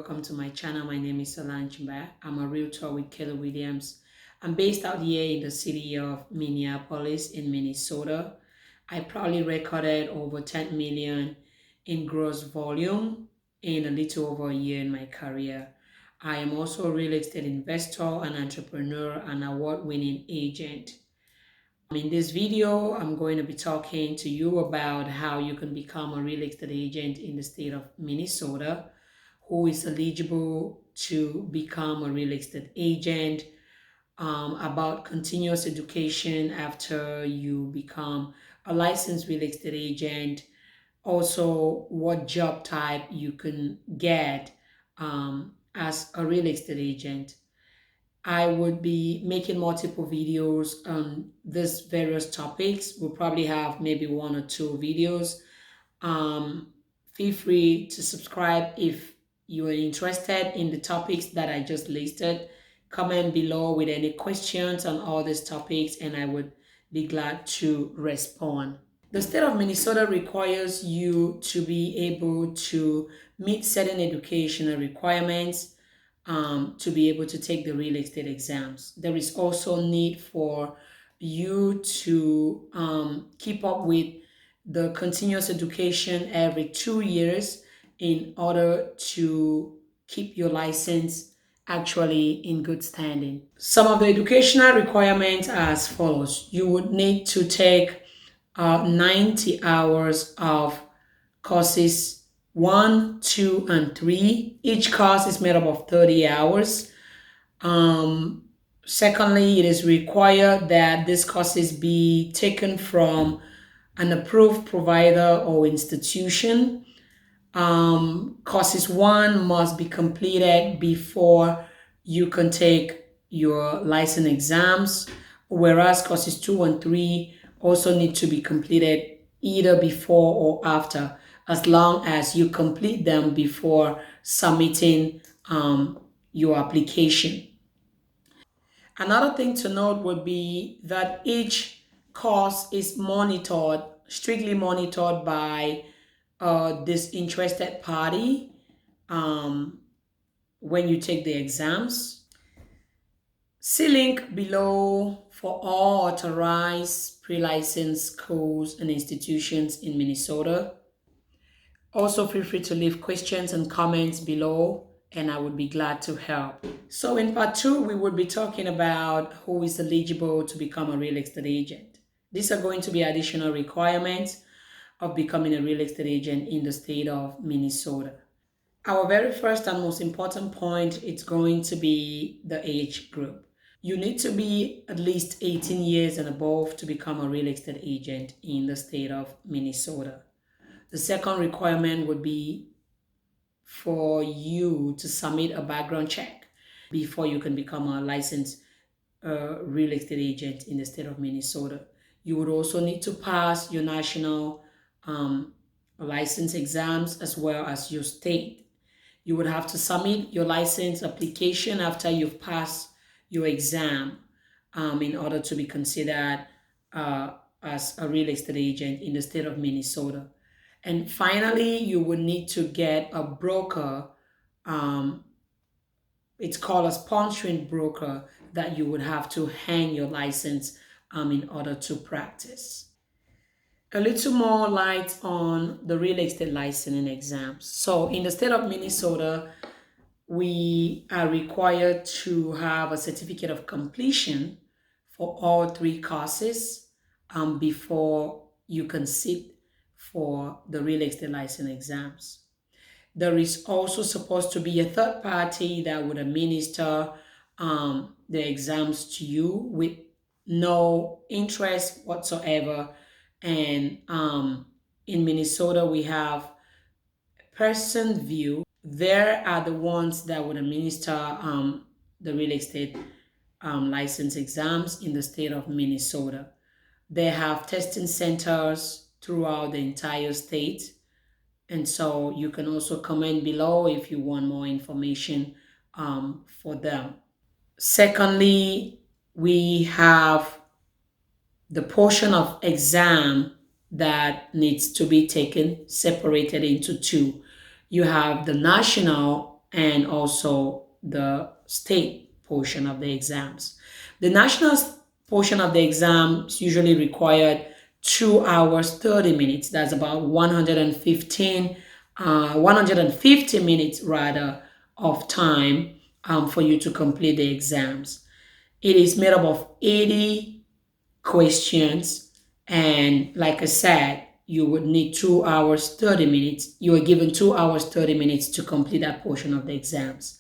welcome to my channel. My name is Solange Mba. I'm a realtor with Keller Williams. I'm based out here in the city of Minneapolis in Minnesota. I probably recorded over 10 million in gross volume in a little over a year in my career. I am also a real estate investor, an entrepreneur, and award-winning agent. In this video, I'm going to be talking to you about how you can become a real estate agent in the state of Minnesota, who is eligible to become a real estate agent, about continuous education after you become a licensed real estate agent, also what job type you can get as a real estate agent. I would be making multiple videos on these various topics. We'll probably have maybe one or two videos. Um, Feel free to subscribe if you are interested in the topics that I just listed. Comment below with any questions on all these topics, and I would be glad to respond. The state of Minnesota requires you to be able to meet certain educational requirements to be able to take the real estate exams. There is also need for you to keep up with the continuous education every 2 years in order to keep your license actually in good standing. Some of the educational requirements are as follows. You would need to take 90 hours of courses 1, 2, and 3. Each course is made up of 30 hours. Secondly, it is required that these courses be taken from an approved provider or institution. Courses 1 must be completed before you can take your license exams, whereas courses 2 and 3 also need to be completed either before or after, as long as you complete them before submitting your application. Another thing to note would be that each course is monitored, strictly monitored by this interested party when you take the exams. See link below for all authorized pre-licensed schools and institutions in Minnesota. Also, feel free to leave questions and comments below, and I would be glad to help. So in part 2, we would be talking about who is eligible to become a real estate agent. These are going to be additional requirements of becoming a real estate agent in the state of Minnesota. Our very first and most important point is going to be the age group. You need to be at least 18 years and above to become a real estate agent in the state of Minnesota. The second requirement would be for you to submit a background check before you can become a licensed real estate agent in the state of Minnesota. You would also need to pass your national license exams as well as your state. You would have to submit your license application after you've passed your exam in order to be considered as a real estate agent in the state of Minnesota. And finally, you would need to get a broker. It's called a sponsoring broker that you would have to hang your license in order to practice. A little more light on the real estate licensing exams. So in the state of Minnesota, we are required to have a certificate of completion for all 3 courses before you can sit for the real estate license exams. There is also supposed to be a third party that would administer the exams to you with no interest whatsoever. And in Minnesota, we have Person View. There are the ones that would administer the real estate license exams in the state of Minnesota. They have testing centers throughout the entire state. And so you can also comment below if you want more information for them. Secondly, we have the portion of exam that needs to be taken separated into 2. You have the national and also the state portion of the exams. The national portion of the exams usually required 2 hours 30 minutes. That's about 150 minutes rather of time for you to complete the exams. It is made up of 80 questions, and like I said, you would need 2 hours 30 minutes. You are given 2 hours 30 minutes to complete that portion of the exams.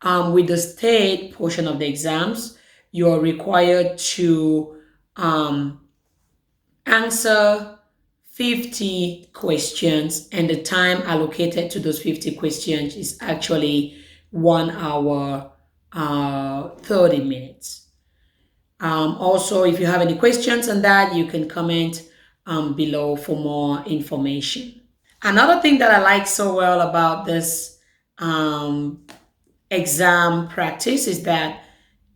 With the state portion of the exams, you are required to um, answer 50 questions, and the time allocated to those 50 questions is actually 1 hour 30 minutes. Also, if you have any questions on that, you can comment below for more information. Another thing that I like so well about this um, exam practice is that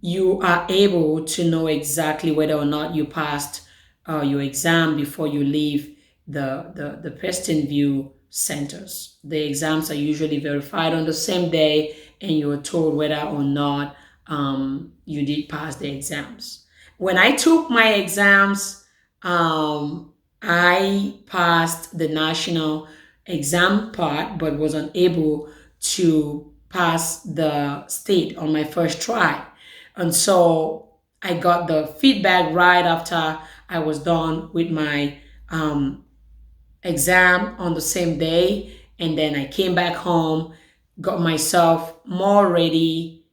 you are able to know exactly whether or not you passed your exam before you leave the Preston View centers. The exams are usually verified on the same day, and you're told whether or not you did pass the exams. When I took my exams, I passed the national exam part, but was unable to pass the state on my first try. And so I got the feedback right after I was done with my exam on the same day. And then I came back home, got myself more ready,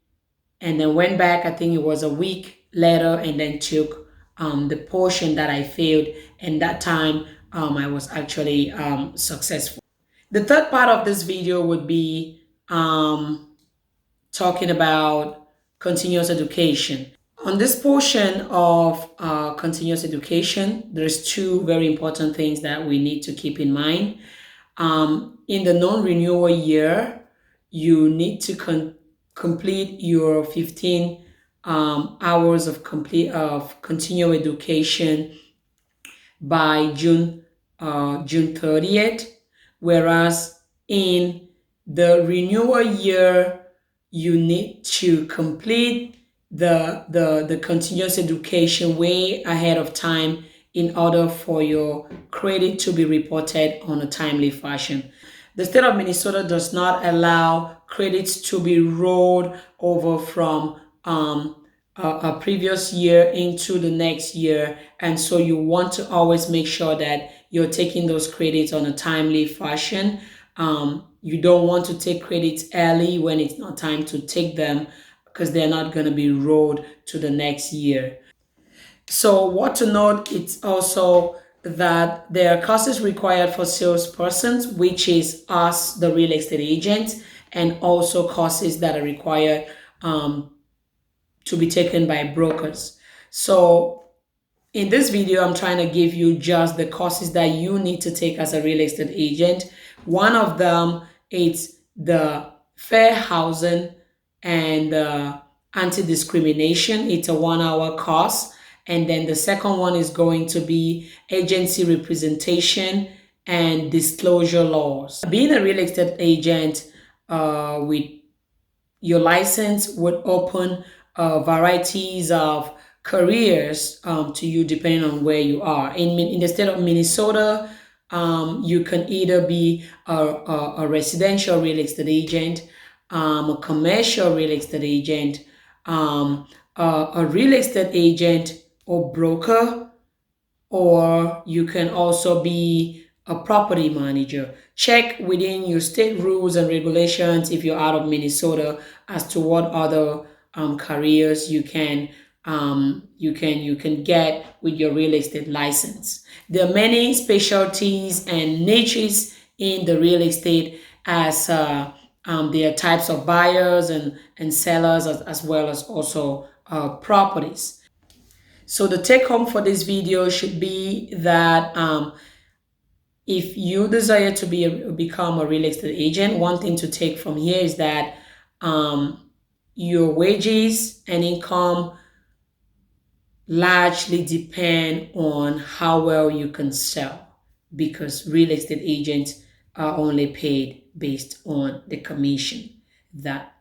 and then went back. I think it was a week later, and then took the portion that I failed. And that time I was actually successful. The third part of this video would be talking about continuous education. On this portion of continuous education, there's two very important things that we need to keep in mind. In the non-renewal year, you need to complete your 15 hours of continual education by June 30th, whereas in the renewal year, you need to complete the continuous education way ahead of time in order for your credit to be reported on a timely fashion. The state of Minnesota does not allow credits to be rolled over from a previous year into the next year. And so you want to always make sure that you're taking those credits on a timely fashion. You don't want to take credits early when it's not time to take them, because they're not going to be rolled to the next year. So what to note is also that there are courses required for salespersons, which is us, the real estate agents, and also courses that are required to be taken by brokers. So in this video, I'm trying to give you just the courses that you need to take as a real estate agent. One of them is the fair housing and anti-discrimination. It's a 1 hour course. And then the second one is going to be agency representation and disclosure laws. Being a real estate agent with your license would open varieties of careers to you depending on where you are. In the state of Minnesota, you can either be a residential real estate agent, a commercial real estate agent, a real estate agent or broker, or you can also be a property manager. Check within your state rules and regulations if you're out of Minnesota as to what other careers you can get with your real estate license. There are many specialties and niches in the real estate, as there are types of buyers and sellers, as well as also properties. So the take home for this video should be that if you desire to become a real estate agent, one thing to take from here is that your wages and income largely depend on how well you can sell, because real estate agents are only paid based on the commission that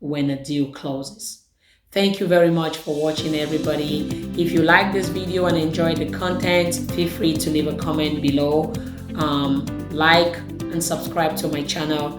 when a deal closes. Thank you very much for watching, everybody. If you like this video and enjoyed the content, feel free to leave a comment below. Like and subscribe to my channel.